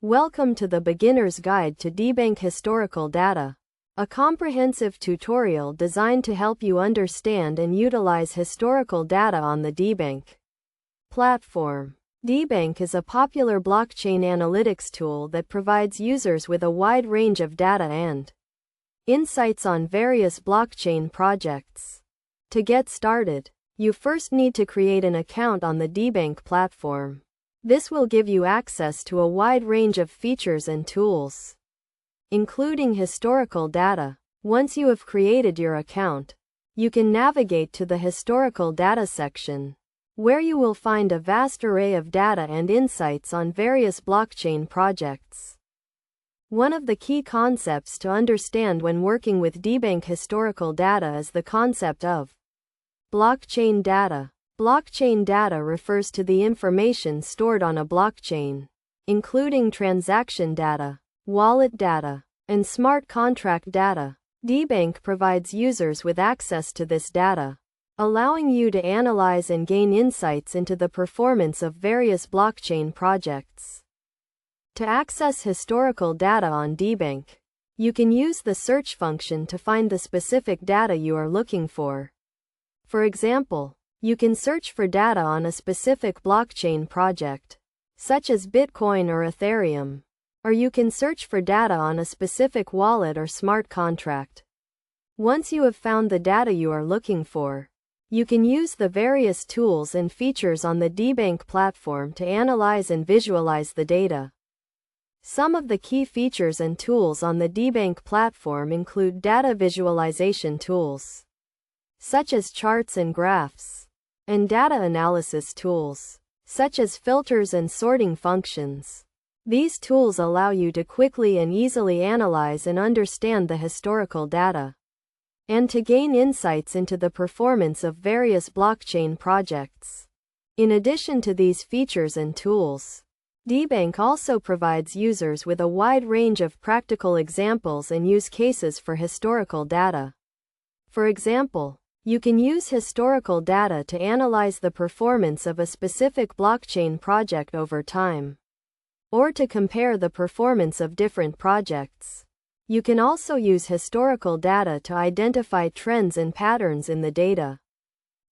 Welcome to the Beginner's Guide to Debank Historical Data, a comprehensive tutorial designed to help you understand and utilize historical data on the Debank platform. Debank is a popular blockchain analytics tool that provides users with a wide range of data and insights on various blockchain projects. To get started, you first need to create an account on the Debank platform. This will give you access to a wide range of features and tools, including historical data. Once you have created your account, you can navigate to the historical data section, where you will find a vast array of data and insights on various blockchain projects. One of the key concepts to understand when working with Debank historical data is the concept of blockchain data. Blockchain data refers to the information stored on a blockchain, including transaction data, wallet data, and smart contract data. Debank provides users with access to this data, allowing you to analyze and gain insights into the performance of various blockchain projects. To access historical data on Debank, you can use the search function to find the specific data you are looking for. For example, you can search for data on a specific blockchain project, such as Bitcoin or Ethereum, or you can search for data on a specific wallet or smart contract. Once you have found the data you are looking for, you can use the various tools and features on the Debank platform to analyze and visualize the data. Some of the key features and tools on the Debank platform include data visualization tools, such as charts and graphs, and data analysis tools, such as filters and sorting functions. These tools allow you to quickly and easily analyze and understand the historical data, and to gain insights into the performance of various blockchain projects. In addition to these features and tools, Debank also provides users with a wide range of practical examples and use cases for historical data. For example, you can use historical data to analyze the performance of a specific blockchain project over time, or to compare the performance of different projects. You can also use historical data to identify trends and patterns in the data,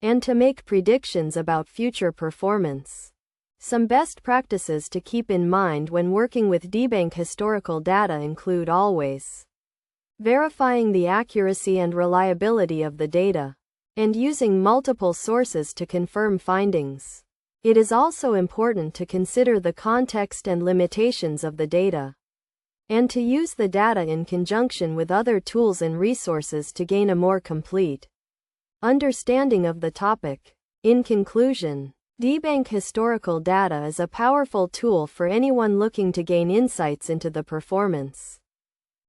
and to make predictions about future performance. Some best practices to keep in mind when working with Debank historical data include always verifying the accuracy and reliability of the data, and using multiple sources to confirm findings. It is also important to consider the context and limitations of the data, and to use the data in conjunction with other tools and resources to gain a more complete understanding of the topic. In conclusion, Debank historical data is a powerful tool for anyone looking to gain insights into the performance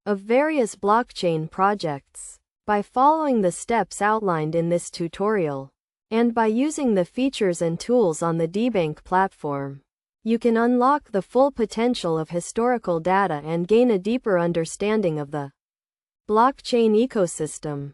of various blockchain projects. By following the steps outlined in this tutorial, and by using the features and tools on the Debank platform, you can unlock the full potential of historical data and gain a deeper understanding of the blockchain ecosystem.